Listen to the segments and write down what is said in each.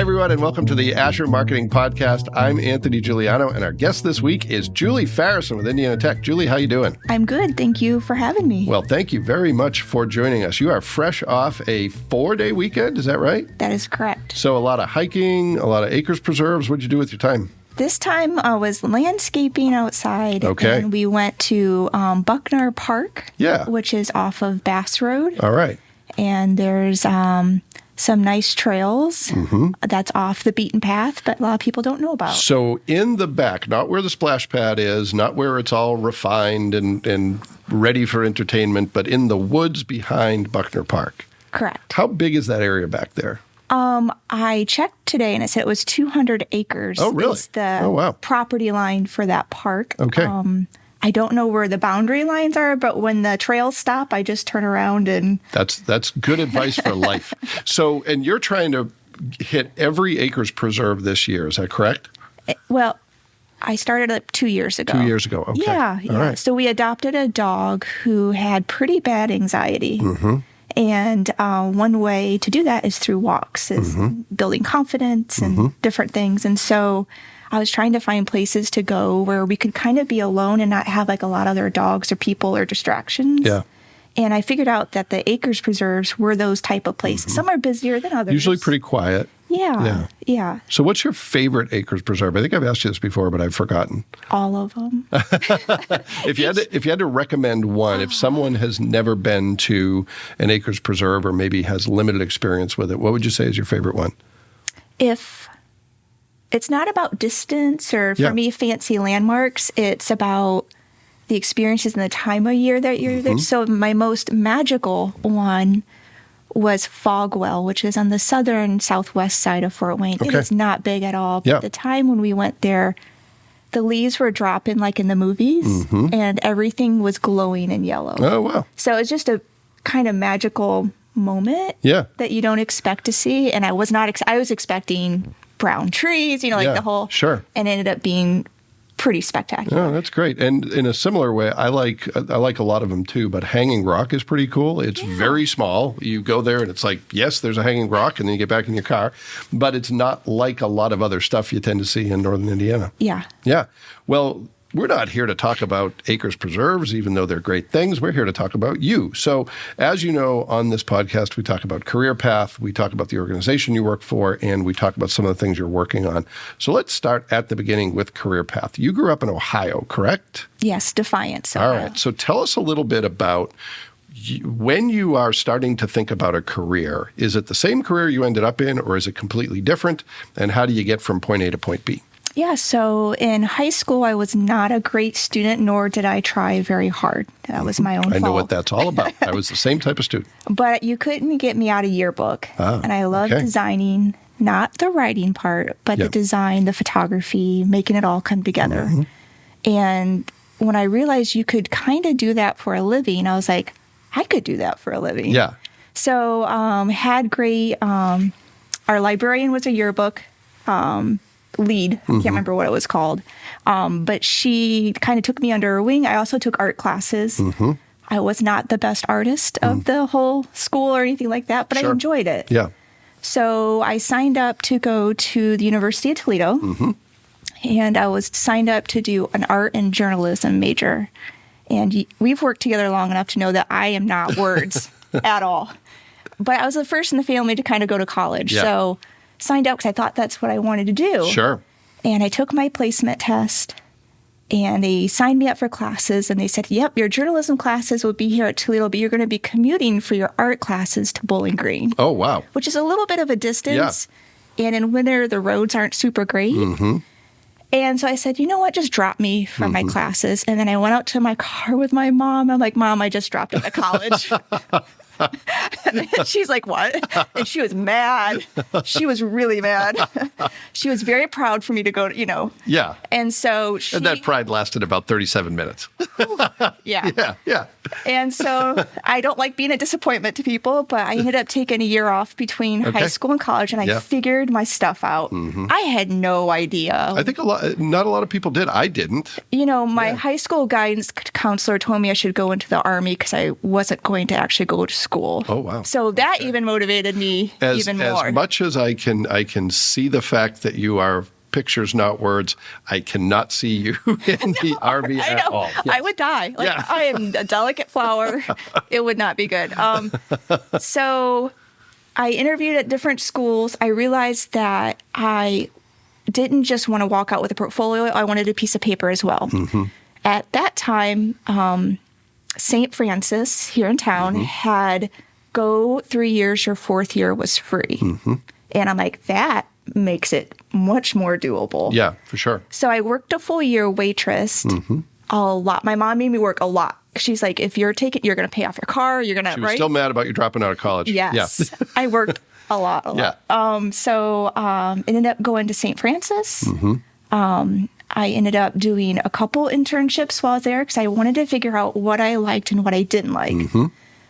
everyone, and welcome to the Asher Marketing Podcast. I'm Anthony Giuliano, and our guest this week is Julie Farison with Indiana Tech. Julie, how you doing? I'm good. Thank you for having me. Well, thank you very much for joining us. You are fresh off a 4-day weekend, is that right? That is correct. So a lot of hiking, a lot of acres preserves. What'd you do with your time? This time I was landscaping outside. Okay. And we went to Buckner Park, which is off of Bass Road. All right. And there's some nice trails that's off the beaten path, but a lot of people don't know about. So in the back, not where the splash pad is, not where it's all refined and ready for entertainment, but in the woods behind Buckner Park. Correct. How big is that area back there? I checked today and it said it was 200 acres. Oh, really? It's the property line for that park. Okay. I don't know where the boundary lines are, but when the trails stop, I just turn around and... That's good advice for life. So, and you're trying to hit every acres preserve this year, is that correct? Well, I started it 2 years ago. 2 years ago, okay. Yeah. All right. So we adopted a dog who had pretty bad anxiety. And one way to do that is through walks, is building confidence and different things. And so I was trying to find places to go where we could kind of be alone and not have like a lot of other dogs or people or distractions. Yeah. And I figured out that the acres preserves were those type of places. Some are busier than others. Usually pretty quiet. Yeah. So what's your favorite acres preserve? I think I've asked you this before, but I've forgotten. All of them. If you had to recommend one, if someone has never been to an acres preserve or maybe has limited experience with it, what would you say is your favorite one? If it's not about distance or, for me, fancy landmarks, it's about the experiences and the time of year that you're there. So my most magical one was Fogwell, which is on the southern southwest side of Fort Wayne. It is not big at all. But at the time when we went there, the leaves were dropping like in the movies, and everything was glowing in yellow. Oh, wow. So it's just a kind of magical moment that you don't expect to see. And I was not, I was expecting brown trees, like the whole, and it ended up being pretty spectacular. Oh, that's great. And in a similar way, I like a lot of them too, but Hanging Rock is pretty cool. It's very small. You go there and it's like, yes, there's a Hanging Rock, and then you get back in your car, but it's not like a lot of other stuff you tend to see in northern Indiana. Yeah. Well, we're not here to talk about acres preserves, even though they're great things. We're here to talk about you. So as you know, on this podcast, we talk about career path, we talk about the organization you work for, and we talk about some of the things you're working on. So let's start at the beginning with career path. You grew up in Ohio, correct? Yes, Defiance. All right. So tell us a little bit about when you are starting to think about a career. Is it the same career you ended up in, or is it completely different? And how do you get from point A to point B? Yeah, so in high school, I was not a great student, nor did I try very hard. That was my own fault. I know what that's all about. I was the same type of student. But you couldn't get me out of yearbook. And I love designing, not the writing part, but the design, the photography, making it all come together. And when I realized you could kind of do that for a living, I was like, I could do that for a living. Yeah. So had great, our librarian was a yearbook lead. I can't remember what it was called. But she kind of took me under her wing. I also took art classes. I was not the best artist of the whole school or anything like that, but I enjoyed it. Yeah. So I signed up to go to the University of Toledo, and I was signed up to do an art and journalism major. And we've worked together long enough to know that I am not words at all. But I was the first in the family to kind of go to college. Yeah. So signed up because I thought that's what I wanted to do. Sure. And I took my placement test, and they signed me up for classes, and they said, yep, your journalism classes will be here at Toledo, but you're going to be commuting for your art classes to Bowling Green. Oh, wow. Which is a little bit of a distance. Yeah. And in winter, the roads aren't super great. And so I said, you know what, just drop me from my classes. And then I went out to my car with my mom. I'm like, Mom, I just dropped out of college. She's like, what? And she was mad. She was really mad. She was very proud for me to go to, Yeah. And so And that pride lasted about 37 minutes. Yeah. Yeah. And so I don't like being a disappointment to people, but I ended up taking a year off between high school and college, and I figured my stuff out. I had no idea. I think not a lot of people did. I didn't. My high school guidance counselor told me I should go into the Army because I wasn't going to actually go to school. Oh, wow. So that even motivated me even more. As much as I can see the fact that you are pictures, not words, I cannot see you in the Army at all. Yes. I would die. I am a delicate flower. It would not be good. So I interviewed at different schools. I realized that I didn't just want to walk out with a portfolio. I wanted a piece of paper as well. Mm-hmm. At that time, St. Francis here in town had go 3 years, your fourth year was free. Mm-hmm. And I'm like, that makes it much more doable. Yeah, for sure. So I worked a full year waitress a lot. My mom made me work a lot. She's like, if you're taking, you're going to pay off your car. You're going to, She was still mad about you dropping out of college. Yes. Yeah. I worked a lot. So ended up going to St. Francis. Mm-hmm. I ended up doing a couple internships while I was there because I wanted to figure out what I liked and what I didn't like. Mm-hmm.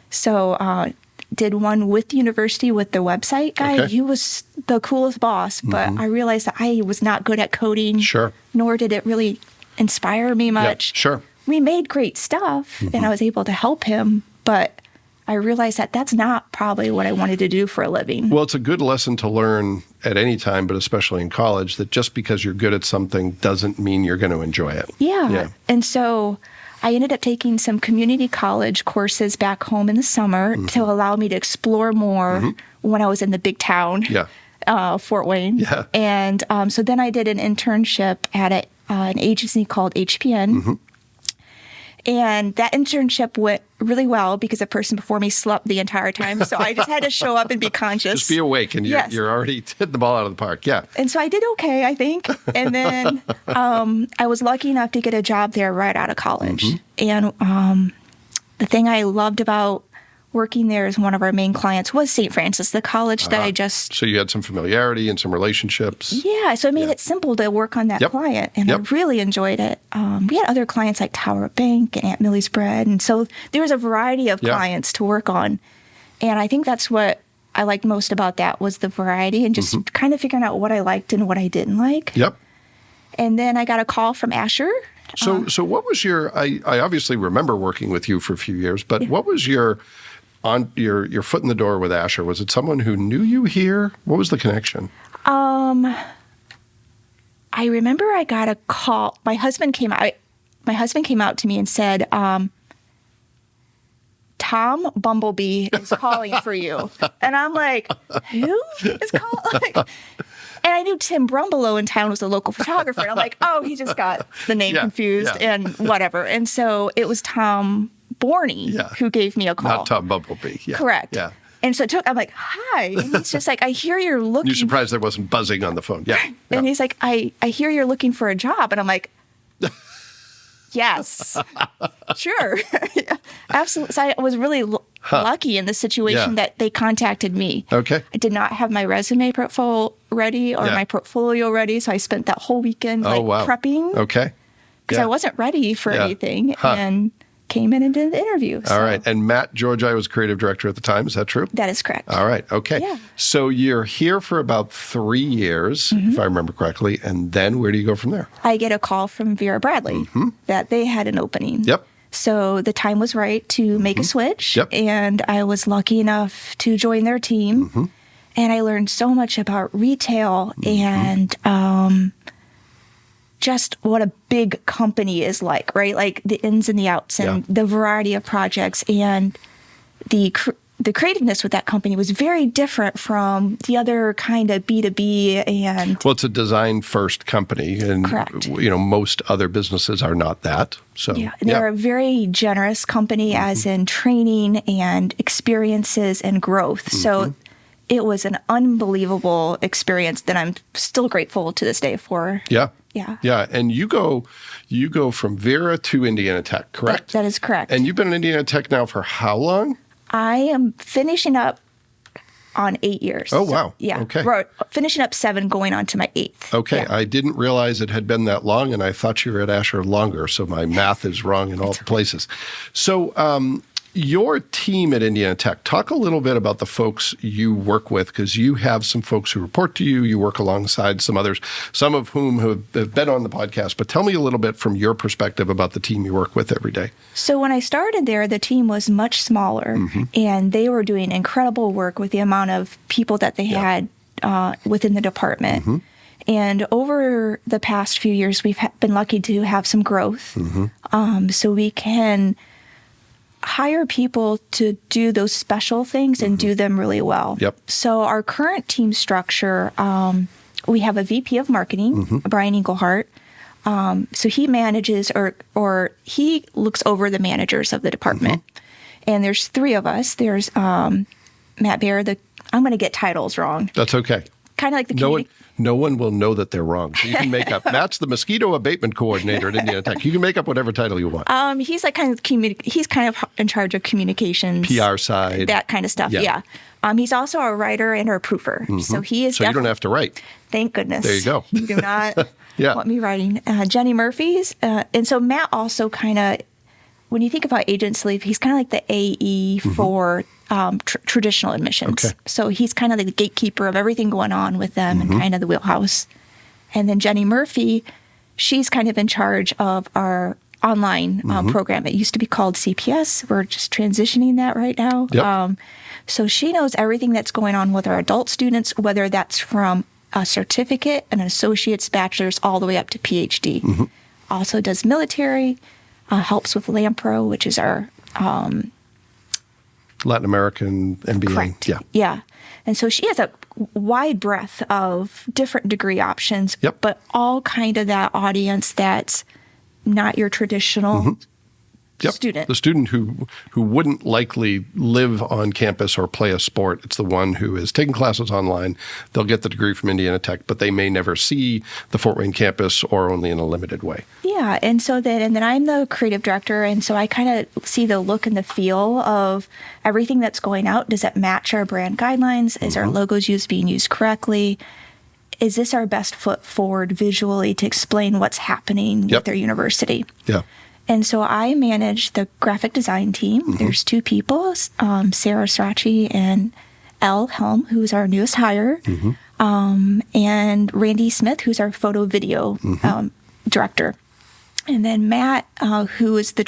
So did one with the university with the website guy. Okay. He was the coolest boss, but I realized that I was not good at coding. Sure. Nor did it really inspire me much. Yep. Sure. We made great stuff, and I was able to help him, but I realized that that's not probably what I wanted to do for a living. Well, it's a good lesson to learn at any time, but especially in college, that just because you're good at something doesn't mean you're going to enjoy it. Yeah. And so I ended up taking some community college courses back home in the summer to allow me to explore more when I was in the big town, Fort Wayne. Yeah. And so then I did an internship at an agency called HPN. And that internship went really well because the person before me slept the entire time. So I just had to show up and be conscious. Just be awake, and you're already hitting the ball out of the park. Yeah. And so I did okay, I think. And then I was lucky enough to get a job there right out of college. And the thing I loved about working there as one of our main clients was St. Francis, the college that I just... So you had some familiarity and some relationships. Yeah, so it made it simple to work on that client, and I really enjoyed it. We had other clients like Tower Bank and Aunt Millie's Bread, and so there was a variety of clients to work on. And I think that's what I liked most about that was the variety and just kind of figuring out what I liked and what I didn't like. Yep. And then I got a call from Asher. So what was your... I obviously remember working with you for a few years, but what was your foot in the door with Asher? Was it someone who knew you here? What was the connection? I remember I got a call. My husband came out to me and said, Tom Bumblebee is calling for you. And I'm like, who is calling? And I knew Tim Brumbelow in town was a local photographer. And I'm like, oh, he just got the name confused and whatever. And so it was Tom Borney who gave me a call. Not Tom Bumblebee. Yeah. Correct. Yeah. And so I'm like, hi. And he's just like, I hear you're looking. You're surprised there wasn't buzzing on the phone. Yeah. And he's like, I hear you're looking for a job. And I'm like, yes, sure. Absolutely. So I was really lucky in the situation that they contacted me. Okay. I did not have my resume portfolio ready or my portfolio ready. So I spent that whole weekend prepping. Okay. Because I wasn't ready for anything. And came in and did the interview. All right. And Matt Georgi was creative director at the time. Is that true? That is correct. All right. Okay. Yeah. So you're here for about 3 years, if I remember correctly. And then where do you go from there? I get a call from Vera Bradley that they had an opening. Yep. So the time was right to make a switch. Yep. And I was lucky enough to join their team. And I learned so much about retail and just what a big company is like, right? Like the ins and the outs and the variety of projects and the creativeness with that company was very different from the other kind of B2B and... Well, it's a design-first company, and most other businesses are not that. So they're a very generous company as in training and experiences and growth. So it was an unbelievable experience that I'm still grateful to this day for. Yeah. Yeah. Yeah. And you go from Vera to Indiana Tech, correct? That is correct. And you've been in Indiana Tech now for how long? I am finishing up on 8 years. Oh, wow. So, yeah. Okay. We're finishing up 7, going on to my 8th. Okay. Yeah. I didn't realize it had been that long, and I thought you were at Asher longer, so my math is wrong in all places. So Your team at Indiana Tech, talk a little bit about the folks you work with, because you have some folks who report to you. You work alongside some others, some of whom have been on the podcast. But tell me a little bit from your perspective about the team you work with every day. So when I started there, the team was much smaller, and they were doing incredible work with the amount of people that they had within the department. And over the past few years, we've been lucky to have some growth. So we can hire people to do those special things and do them really well. So our current team structure, we have a VP of marketing, Brian Engelhart. So he manages or he looks over the managers of the department. And there's three of us. There's Matt Bear, I'm going to get titles wrong. That's okay. Kind of like the no one will know that they're wrong. So you can make up. Matt's the mosquito abatement coordinator at Indiana Tech. You can make up whatever title you want. He's like he's kind of in charge of communications, PR side, that kind of stuff. Yeah. He's also our writer and our proofer. So he is. So you don't have to write. Thank goodness. There you go. You do not want me writing. Jenny Murphy's, and so Matt also kind of, when you think about agents leave, he's kind of like the AE for traditional admissions. Okay. So he's kind of like the gatekeeper of everything going on with them and kind of the wheelhouse. And then Jenny Murphy, she's kind of in charge of our online program. It used to be called CPS. We're just transitioning that right now. So she knows everything that's going on with our adult students, whether that's from a certificate, an associate's, bachelor's, all the way up to PhD. Also does military, helps with LAMPRO, which is our Latin American MBA. Correct. Yeah. And so she has a wide breadth of different degree options, but all kind of that audience that's not your traditional student. The student who wouldn't likely live on campus or play a sport. It's the one who is taking classes online. They'll get the degree from Indiana Tech, but they may never see the Fort Wayne campus or only in a limited way. Yeah, and then I'm the creative director, and so I kind of see the look and the feel of everything that's going out. Does it match our brand guidelines? Is our logos being used correctly? Is this our best foot forward visually to explain what's happening with their university? And so I manage the graphic design team. There's two people, Sarah Strachey and Elle Helm, who's our newest hire, and Randy Smith, who's our photo video director. And then Matt, who is the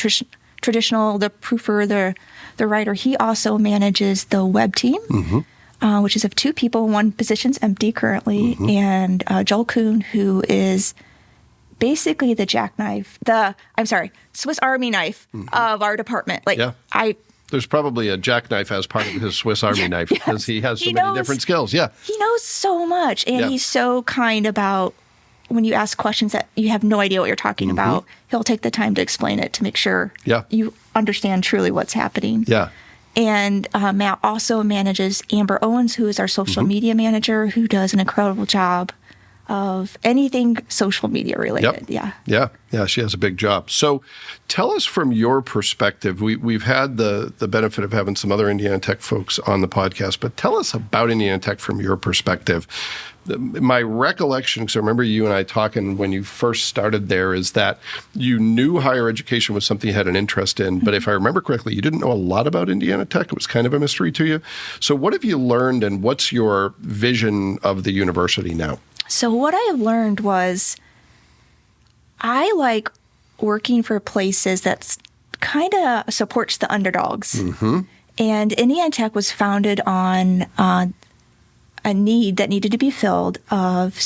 traditional, the proofer, the writer, he also manages the web team, which is of two people. One position's empty currently, and Joel Kuhn, who is basically the Swiss Army knife of our department. There's probably a jackknife as part of his Swiss Army knife because he has so many different skills. He knows so much, and he's so kind about when you ask questions that you have no idea what you're talking about. He'll take the time to explain it to make sure you understand truly what's happening. And Matt also manages Amber Owens, who is our social media manager, who does an incredible job of anything social media related. Yeah, she has a big job. So tell us from your perspective, we've had the benefit of having some other Indiana Tech folks on the podcast, but tell us about Indiana Tech from your perspective. My recollection, because I remember you and I talking when you first started there, is that you knew higher education was something you had an interest in, but if I remember correctly, you didn't know a lot about Indiana Tech. It was kind of a mystery to you. So what have you learned, and what's your vision of the university now? So what I learned was I like working for places that kind of supports the underdogs. And Indiana Tech was founded on a need that needed to be filled of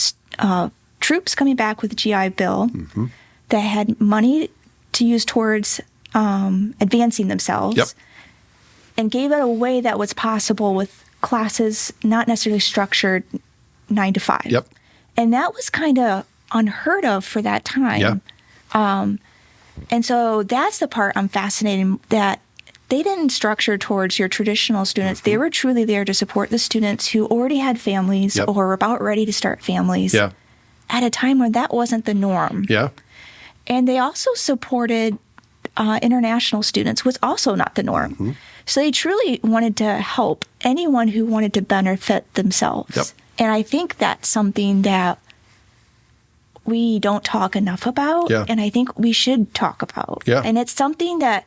troops coming back with the GI Bill that had money to use towards advancing themselves and gave it a way that was possible with classes not necessarily structured 9 to 5. And that was kind of unheard of for that time. And so that's the part I'm fascinated that they didn't structure towards your traditional students. They were truly there to support the students who already had families or were about ready to start families at a time when that wasn't the norm. And they also supported international students, was also not the norm. So they truly wanted to help anyone who wanted to benefit themselves. And I think that's something that we don't talk enough about, and I think we should talk about. And it's something that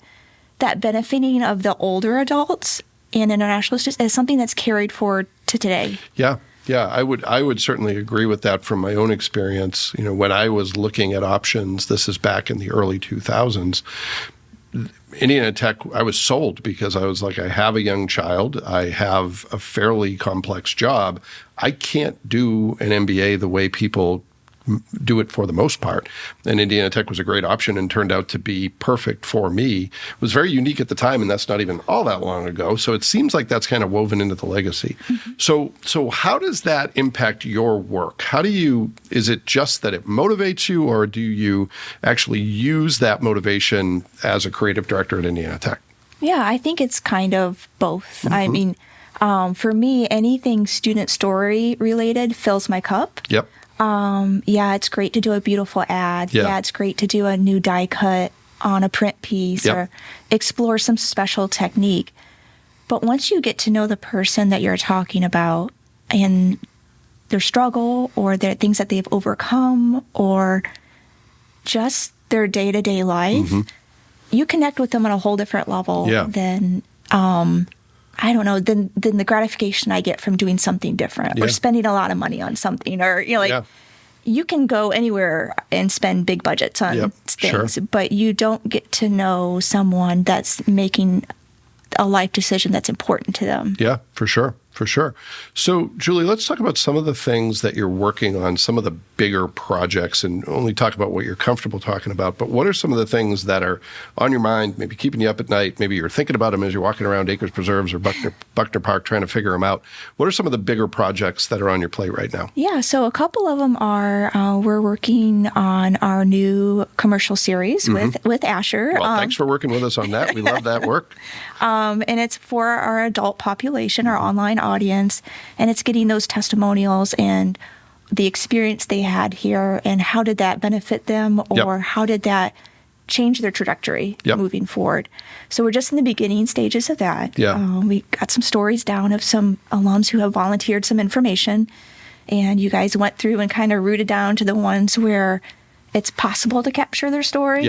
that benefiting of the older adults and international students is something that's carried forward to today. Yeah. Yeah, I would certainly agree with that from my own experience. When I was looking at options, this is back in the early 2000s, Indiana Tech, I was sold because I was like, I have a young child. I have a fairly complex job. I can't do an MBA the way people do it for the most part. And Indiana Tech was a great option and turned out to be perfect for me. It was very unique at the time, and that's not even all that long ago. So it seems like that's kind of woven into the legacy. Mm-hmm. So how does that impact your work? Is it just that it motivates you, or do you actually use that motivation as a creative director at Indiana Tech? Yeah, I think it's kind of both. Mm-hmm. I mean, for me, anything student story related fills my cup. Yep. Yeah, it's great to do a beautiful ad. Yeah, it's great to do a new die cut on a print piece or explore some special technique. But once you get to know the person that you're talking about and their struggle or their things that they've overcome or just their day-to-day life, you connect with them on a whole different level than I don't know, than the gratification I get from doing something different or spending a lot of money on something or, you can go anywhere and spend big budgets on things, but you don't get to know someone that's making a life decision that's important to them. Yeah, for sure. For sure. So, Julie, let's talk about some of the things that you're working on, some of the bigger projects, and only talk about what you're comfortable talking about. But what are some of the things that are on your mind, maybe keeping you up at night? Maybe you're thinking about them as you're walking around Acres Preserves or Buckner Park trying to figure them out. What are some of the bigger projects that are on your plate right now? Yeah, so a couple of them are we're working on our new commercial series with Asher. Well, thanks for working with us on that. We love that work. And it's for our adult population, our online audience, and it's getting those testimonials and the experience they had here and how did that benefit them or how did that change their trajectory moving forward. So we're just in the beginning stages of that. We got some stories down of some alums who have volunteered some information, and you guys went through and kind of rooted down to the ones where it's possible to capture their story.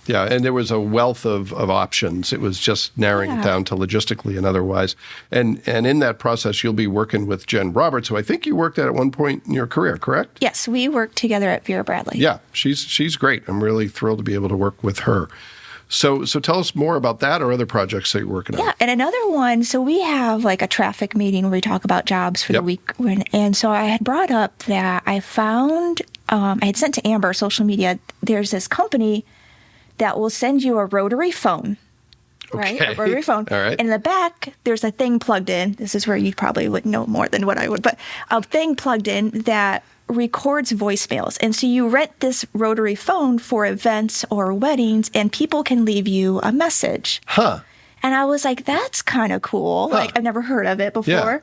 Yeah, and there was a wealth of options. It was just narrowing it down to logistically and otherwise. And in that process, you'll be working with Jen Roberts, who I think you worked at one point in your career, correct? Yes, we worked together at Vera Bradley. Yeah, she's great. I'm really thrilled to be able to work with her. So tell us more about that or other projects that you're working on. Yeah, and another one, so we have like a traffic meeting where we talk about jobs for the week. And so I had brought up that I found, I had sent to Amber, social media, there's this company that will send you a rotary phone, right? A rotary phone. All right. And in the back, there's a thing plugged in. This is where you probably would know more than what I would, but a thing plugged in that records voicemails. And so you rent this rotary phone for events or weddings, and people can leave you a message. Huh. And I was like, that's kind of cool. Like, I've never heard of it before. Yeah.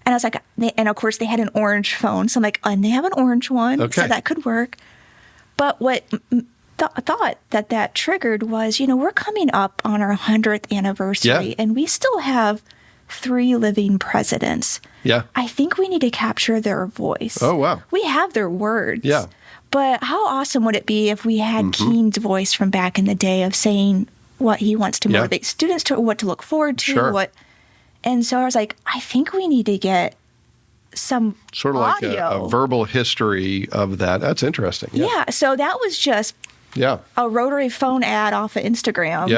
And I was like, and of course, they had an orange phone. So I'm like, and they have an orange one. Okay. So that could work. But what thought that triggered was, we're coming up on our 100th anniversary, and we still have 3 living presidents. Yeah. I think we need to capture their voice. Oh, wow. We have their words. Yeah. But how awesome would it be if we had Keene's voice from back in the day of saying what he wants to motivate students to, what to look forward to, Sure. And so I was like, I think we need to get some sort of audio. Like a verbal history of that. That's interesting. Yeah. So that was just a rotary phone ad off of Instagram.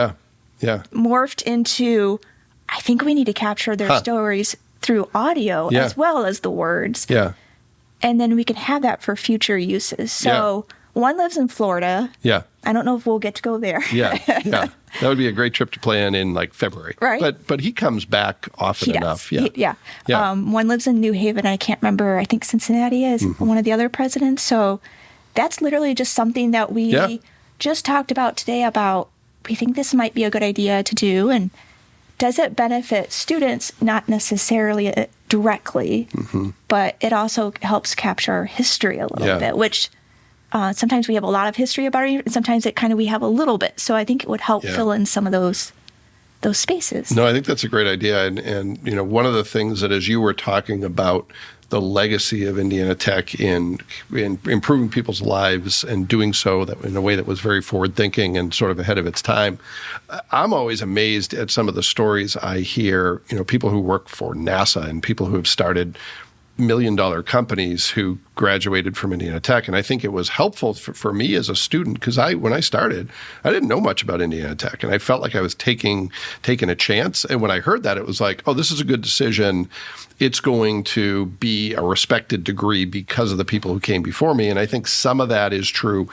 Yeah. Morphed into, I think we need to capture their stories through audio as well as the words. Yeah. And then we can have that for future uses. So one lives in Florida. Yeah. I don't know if we'll get to go there. Yeah. That would be a great trip to plan in like February. Right. But he comes back often enough. Yeah. One lives in New Haven. I can't remember. I think Cincinnati is one of the other presidents. So that's literally just something that we just talked about today about we think this might be a good idea to do. And does it benefit students? Not necessarily directly, but it also helps capture history a little bit, which sometimes we have a lot of history about it, and sometimes we have a little bit. So I think it would help fill in some of those those spaces. No, I think that's a great idea. And one of the things that, as you were talking about the legacy of Indiana Tech in improving people's lives and doing so that in a way that was very forward-thinking and sort of ahead of its time, I'm always amazed at some of the stories I hear, people who work for NASA and people who have started million-dollar companies who graduated from Indiana Tech. And I think it was helpful for me as a student because when I started, I didn't know much about Indiana Tech. And I felt like I was taking a chance. And when I heard that, it was like, oh, this is a good decision. It's going to be a respected degree because of the people who came before me. And I think some of that is true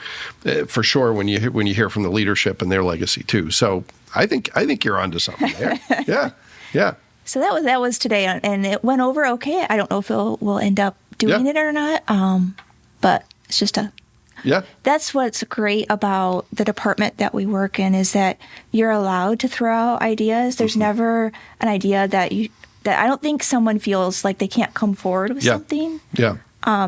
for sure when you hear from the leadership and their legacy too. So I think you're onto something there. Yeah. So that was today, and it went over okay. I don't know if we'll end up doing it or not, but it's just that's what's great about the department that we work in is that you're allowed to throw out ideas. There's never an idea that I don't think someone feels like they can't come forward with something. Yeah.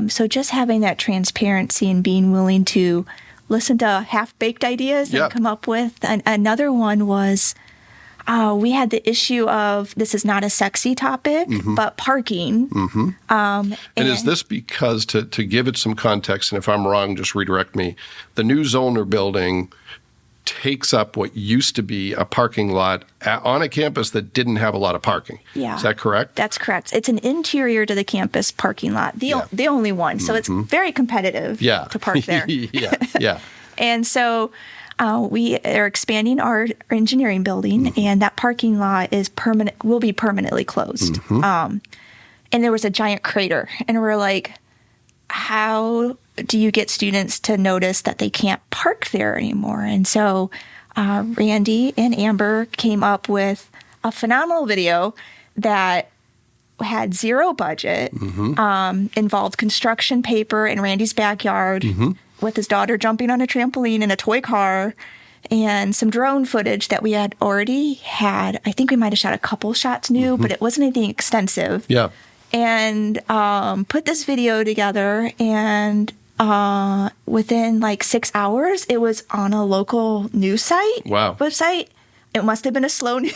So just having that transparency and being willing to listen to half-baked ideas and come up with another one was. We had the issue of this is not a sexy topic, but parking. And is this because, to give it some context, and if I'm wrong, just redirect me, the new Zollner building takes up what used to be a parking lot on a campus that didn't have a lot of parking. Yeah. Is that correct? That's correct. It's an interior to the campus parking lot, the only one. So it's very competitive to park there. Yeah. And so we are expanding our engineering building, and that parking lot will be permanently closed. And there was a giant crater, and we're like, how do you get students to notice that they can't park there anymore? And so Randy and Amber came up with a phenomenal video that had zero budget, involved construction paper in Randy's backyard, with his daughter jumping on a trampoline in a toy car, and some drone footage that we had already had. I think we might have shot a couple shots new, but it wasn't anything extensive. Yeah. And put this video together, and within like 6 hours, it was on a local news website. It must have been a slow news.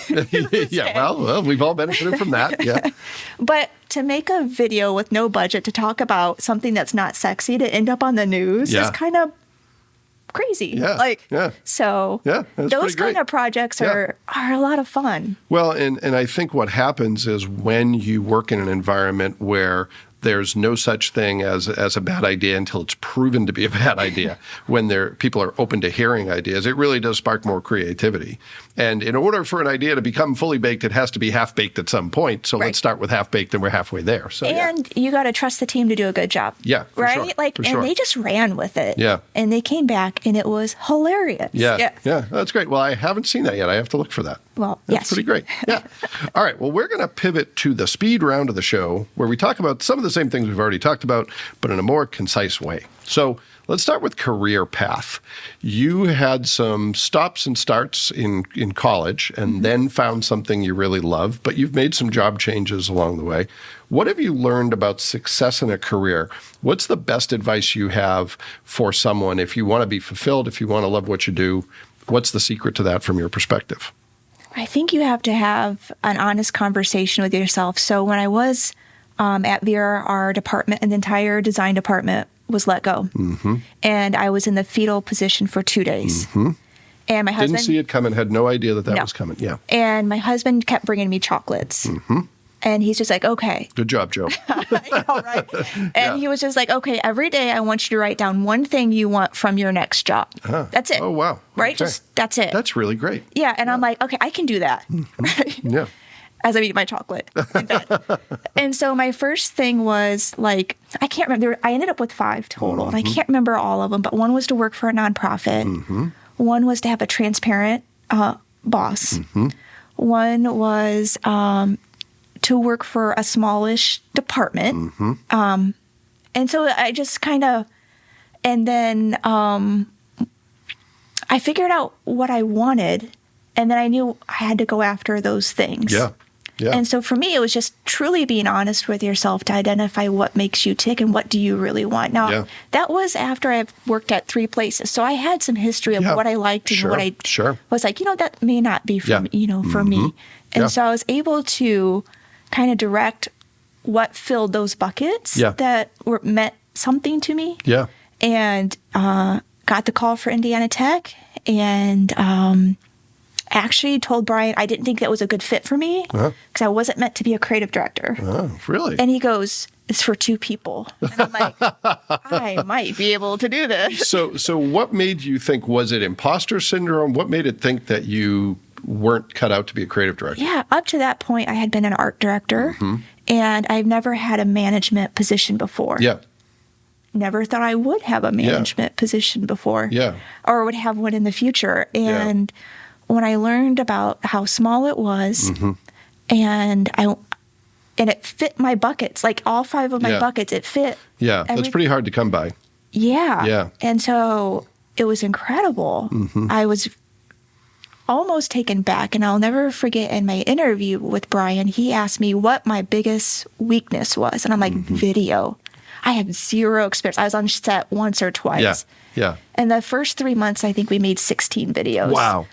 Well, we've all benefited from that. Yeah. But to make a video with no budget to talk about something that's not sexy to end up on the news is kind of crazy. So those kind of projects are a lot of fun. Well, and I think what happens is when you work in an environment where there's no such thing as a bad idea until it's proven to be a bad idea. When people are open to hearing ideas, it really does spark more creativity. And in order for an idea to become fully baked, it has to be half baked at some point. So let's start with half baked, and we're halfway there. So you got to trust the team to do a good job. Yeah, right. Sure. And they just ran with it. Yeah, and they came back, and it was hilarious. Yeah, that's great. Well, I haven't seen that yet. I have to look for that. Well, that's pretty great. Yeah. All right. Well, we're going to pivot to the speed round of the show, where we talk about some of the same things we've already talked about, but in a more concise way. So let's start with career path. You had some stops and starts in college and then found something you really love, but you've made some job changes along the way. What have you learned about success in a career? What's the best advice you have for someone if you want to be fulfilled, if you want to love what you do? What's the secret to that from your perspective? I think you have to have an honest conversation with yourself. So when I was at Vera, our department and the entire design department was let go. And I was in the fetal position for 2 days. And my husband didn't see it coming, had no idea that was coming. Yeah. And my husband kept bringing me chocolates. And he's just like, okay. Good job, Joe. I know, right? And he was just like, okay, every day I want you to write down one thing you want from your next job. That's it. Oh, wow. Right? Okay. Just that's it. That's really great. Yeah. And I'm like, okay, I can do that. Yeah. As I eat my chocolate in bed. And so my first thing was like, I can't remember. I ended up with 5 total, and I can't remember all of them, but one was to work for a nonprofit. One was to have a transparent boss. One was to work for a smallish department. And so I just kind of, and then I figured out what I wanted, and then I knew I had to go after those things. Yeah. Yeah. And so for me, it was just truly being honest with yourself to identify what makes you tick and what do you really want. Now, that was after I worked at 3 places. So I had some history of what I liked and what I was like, that may not be for, for me. And so I was able to kind of direct what filled those buckets that meant something to me. Yeah. And got the call for Indiana Tech and actually told Brian I didn't think that was a good fit for me because I wasn't meant to be a creative director. Oh, really? And he goes, it's for 2 people. And I'm like, I might be able to do this. So what made you think, was it imposter syndrome? What made it think that you weren't cut out to be a creative director? Yeah, up to that point, I had been an art director, and I've never had a management position before. Yeah. Never thought I would have a management position before. Yeah. Or would have one in the future. And when I learned about how small it was, and it fit my buckets, like all 5 of my buckets, it fit. Yeah, that's pretty hard to come by. Yeah. Yeah. And so it was incredible. I was almost taken back, and I'll never forget in my interview with Brian, he asked me what my biggest weakness was. And I'm like, video. I have 0 experience. I was on set once or twice. Yeah. And the first 3 months, I think we made 16 videos. Wow.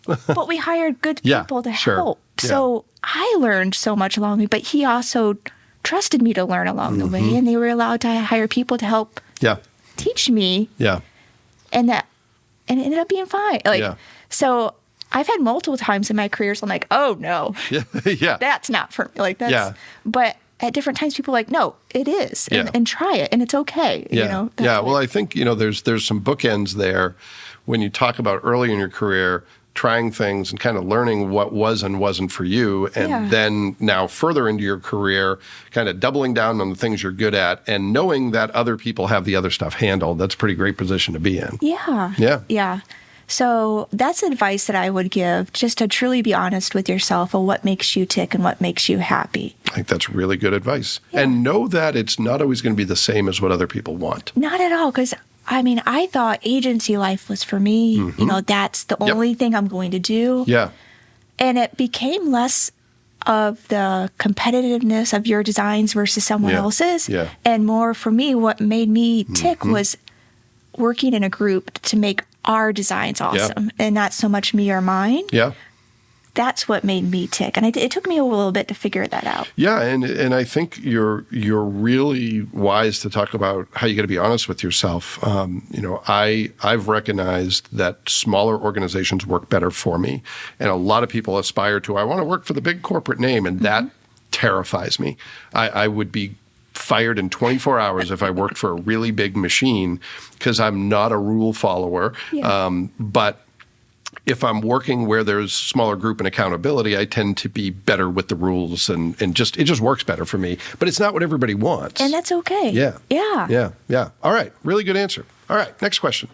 But we hired good people to help. Yeah. So I learned so much along the way, but he also trusted me to learn along the way. And they were allowed to hire people to help teach me. Yeah. And it ended up being fine. So I've had multiple times in my career, so I'm like, oh no, that's not for me. But at different times, people are like, no, it is, and try it, and it's okay. Well, I think there's some bookends there when you talk about early in your career trying things and kind of learning what was and wasn't for you, and then now further into your career, kind of doubling down on the things you're good at, and knowing that other people have the other stuff handled. That's a pretty great position to be in. Yeah. So that's advice that I would give, just to truly be honest with yourself of what makes you tick and what makes you happy. I think that's really good advice. And know that it's not always going to be the same as what other people want. Not at all, because I thought agency life was for me. That's the only thing I'm going to do. Yeah. And it became less of the competitiveness of your designs versus someone else's. Yeah. And more for me, what made me tick was working in a group to make our designs awesome and not so much me or mine. Yeah. That's what made me tick. And it took me a little bit to figure that out. Yeah, and I think you're really wise to talk about how you got to be honest with yourself. I've recognized that smaller organizations work better for me. And a lot of people aspire to, I want to work for the big corporate name, and that terrifies me. I would be fired in 24 hours if I worked for a really big machine because I'm not a rule follower. But if I'm working where there's smaller group and accountability, I tend to be better with the rules and it just works better for me. But it's not what everybody wants. And that's okay. Yeah. All right. Really good answer. All right. Next question.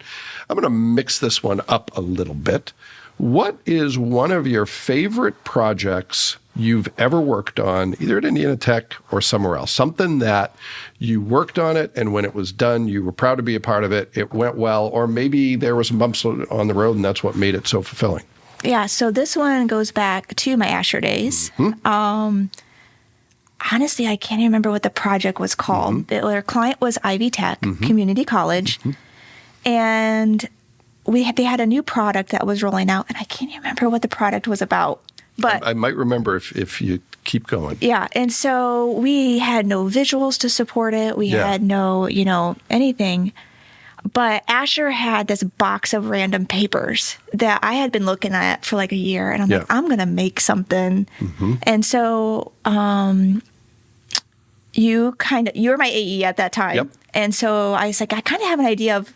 I'm going to mix this one up a little bit. What is one of your favorite projects you've ever worked on, either at Indiana Tech or somewhere else? Something that you worked on it, and when it was done, you were proud to be a part of it, it went well, or maybe there were some bumps on the road, and that's what made it so fulfilling. Yeah, so this one goes back to my Asher days. Honestly, I can't even remember what the project was called. Their client was Ivy Tech, Community College, and they had a new product that was rolling out, and I can't even remember what the product was about. But I might remember if you keep going. Yeah, and so we had no visuals to support it. We had no, anything. But Asher had this box of random papers that I had been looking at for like a year, and I'm like, I'm going to make something. And so you were my AE at that time. And so I was like, I kind of have an idea of,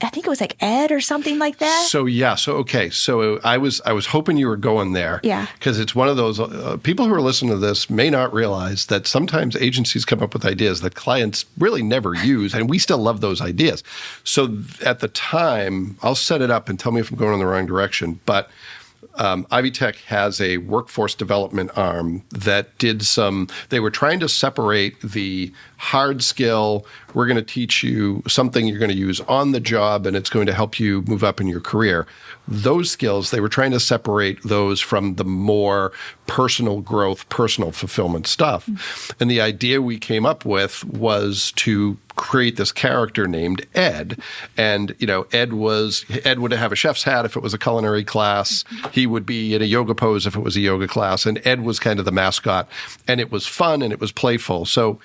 I think it was like Ed or something like that. So I was hoping you were going there. Yeah. Because it's one of those people who are listening to this may not realize that sometimes agencies come up with ideas that clients really never use, and we still love those ideas. So at the time, I'll set it up and tell me if I'm going in the wrong direction. But Ivy Tech has a workforce development arm that they were trying to separate the hard skill, we're going to teach you something you're going to use on the job and it's going to help you move up in your career. Those skills, they were trying to separate those from the more personal growth, personal fulfillment stuff. And the idea we came up with was to create this character named Ed. And, Ed would have a chef's hat if it was a culinary class. He would be in a yoga pose if it was a yoga class. And Ed was kind of the mascot. And it was fun and it was playful. So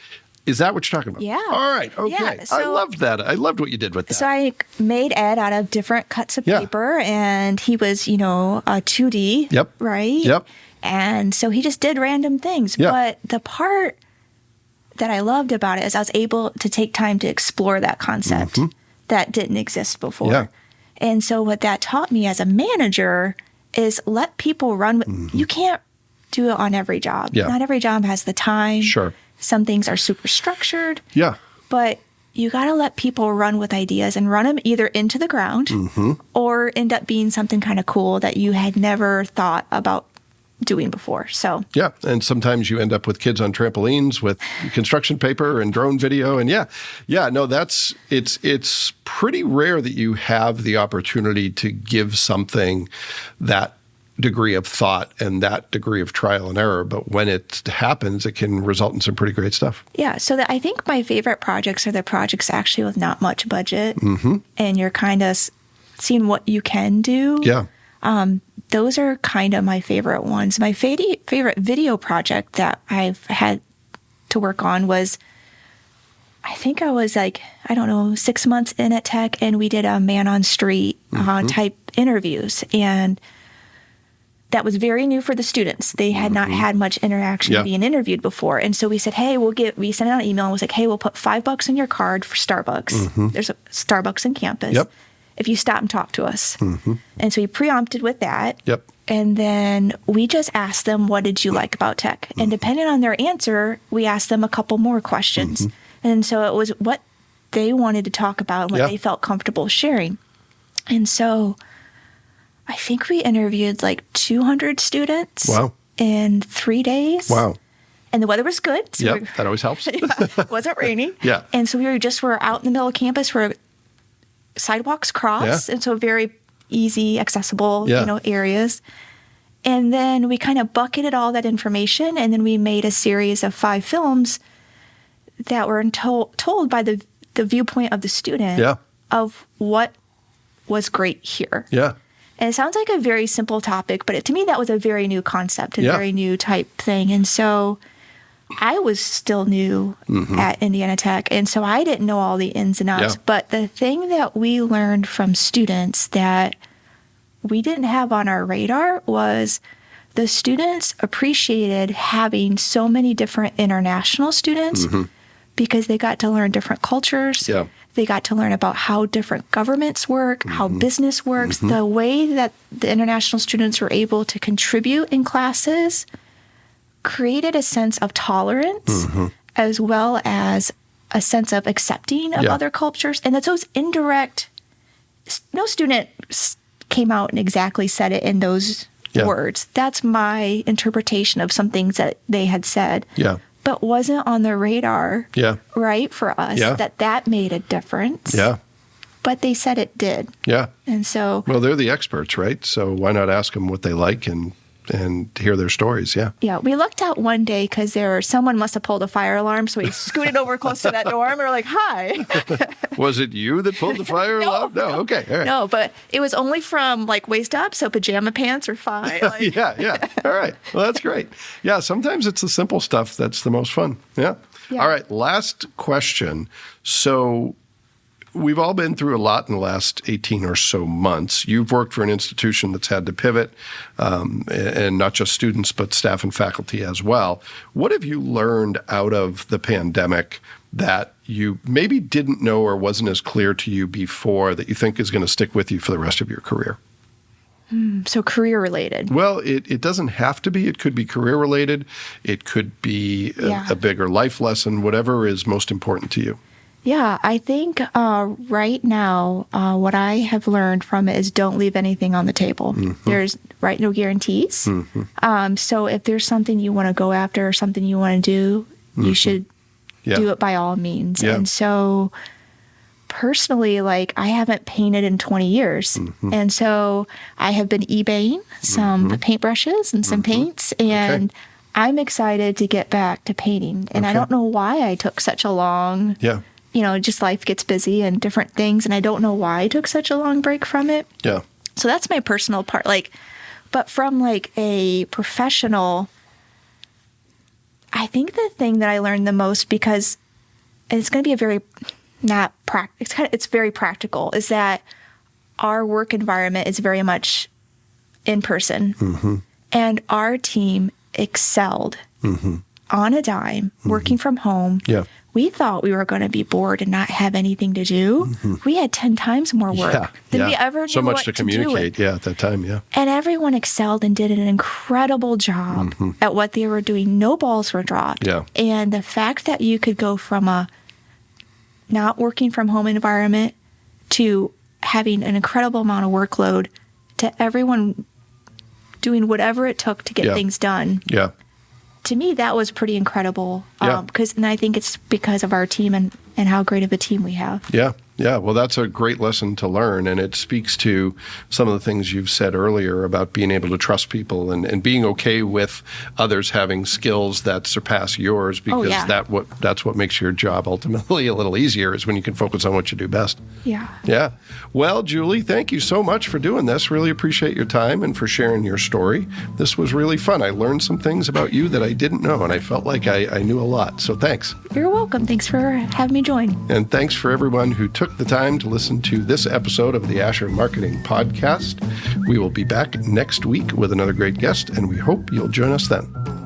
is that what you're talking about? Yeah. All right. Okay. Yeah, I loved that. I loved what you did with that. So I made Ed out of different cuts of paper, and he was, a 2D. Yep. Right? Yep. And so he just did random things. Yeah. But the part that I loved about it is I was able to take time to explore that concept that didn't exist before. Yeah. And so what that taught me as a manager is let people run with, you can't do it on every job. Yeah. Not every job has the time. Sure. Some things are super structured. Yeah. But you got to let people run with ideas and run them either into the ground or end up being something kind of cool that you had never thought about doing before. So yeah, and sometimes you end up with kids on trampolines with construction paper and drone video, and it's pretty rare that you have the opportunity to give something that degree of thought and that degree of trial and error. But when it happens, it can result in some pretty great stuff. Yeah. So I think my favorite projects are the projects actually with not much budget and you're kind of seeing what you can do. Yeah. Those are kind of my favorite ones. My favorite video project that I've had to work on was, I think I was 6 months in at Tech, and we did a man on street type interviews. And that was very new for the students. They had not had much interaction being interviewed before. And so we said, hey, we sent out an email and was like, hey, we'll put $5 in your card for Starbucks. There's a Starbucks in campus. Yep. If you stop and talk to us. And so we preempted with that. Yep. And then we just asked them, what did you like about Tech? And depending on their answer, we asked them a couple more questions. And so it was what they wanted to talk about and what they felt comfortable sharing. And so I think we interviewed 200 students in 3 days. Wow. And the weather was good. So that always helps. It wasn't raining. Yeah. And so we were out in the middle of campus where sidewalks cross. And so very easy, accessible, areas. And then we kind of bucketed all that information, and then we made a series of 5 films that were told by the viewpoint of the student of what was great here. Yeah. And it sounds like a very simple topic, but to me, that was a very new concept, a very new type thing. And so I was still new at Indiana Tech, and so I didn't know all the ins and outs. But the thing that we learned from students that we didn't have on our radar was the students appreciated having so many different international students because they got to learn different cultures. Yeah. They got to learn about how different governments work, how business works, the way that the international students were able to contribute in classes created a sense of tolerance as well as a sense of accepting of other cultures. And that's those indirect, no student came out and exactly said it in those words. That's my interpretation of some things that they had said. Yeah. But wasn't on the radar, right, for us, that made a difference. Yeah. But they said it did. Yeah. And so... Well, they're the experts, right? So why not ask them what they like and hear their stories, Yeah, we looked out one day because someone must have pulled a fire alarm, so we scooted over close to that door, and we were like, hi. Was it you that pulled the fire alarm? No, okay. All right. No, but it was only from waist up, so pajama pants are fine. Yeah. All right. Well, that's great. Yeah, sometimes it's the simple stuff that's the most fun. Yeah. All right, last question. So... we've all been through a lot in the last 18 or so months. You've worked for an institution that's had to pivot, and not just students, but staff and faculty as well. What have you learned out of the pandemic that you maybe didn't know or wasn't as clear to you before that you think is going to stick with you for the rest of your career? So career related. Well, it doesn't have to be. It could be career related. It could be a bigger life lesson, whatever is most important to you. Yeah, I think right now, what I have learned from it is don't leave anything on the table. There's no guarantees. So if there's something you want to go after or something you want to do, you should do it by all means. Yeah. And so personally, like I haven't painted in 20 years. And so I have been eBaying some paintbrushes and some paints, and I'm excited to get back to painting. And I don't know why I took such a long, just life gets busy and different things. And I don't know why I took such a long break from it. Yeah. So that's my personal part. But from like a professional, I think the thing that I learned the most, because it's going to be it's very practical, is that our work environment is very much in person. And our team excelled on a dime, working from home. Yeah. We thought we were going to be bored and not have anything to do. We had 10 times more work than we ever knew so much what to communicate. At that time. Yeah. And everyone excelled and did an incredible job at what they were doing. No balls were dropped. Yeah. And the fact that you could go from a not working from home environment to having an incredible amount of workload to everyone doing whatever it took to get things done. Yeah. To me, that was pretty incredible. And I think it's because of our team and how great of a team we have. Yeah. Yeah. Well, that's a great lesson to learn. And it speaks to some of the things you've said earlier about being able to trust people and being okay with others having skills that surpass yours, because that's what makes your job ultimately a little easier, is when you can focus on what you do best. Yeah. Yeah. Well, Julie, thank you so much for doing this. Really appreciate your time and for sharing your story. This was really fun. I learned some things about you that I didn't know, and I felt like I knew a lot. So thanks. You're welcome. Thanks for having me join. And thanks for everyone who took the time to listen to this episode of the Asher Marketing Podcast. We will be back next week with another great guest, and we hope you'll join us then.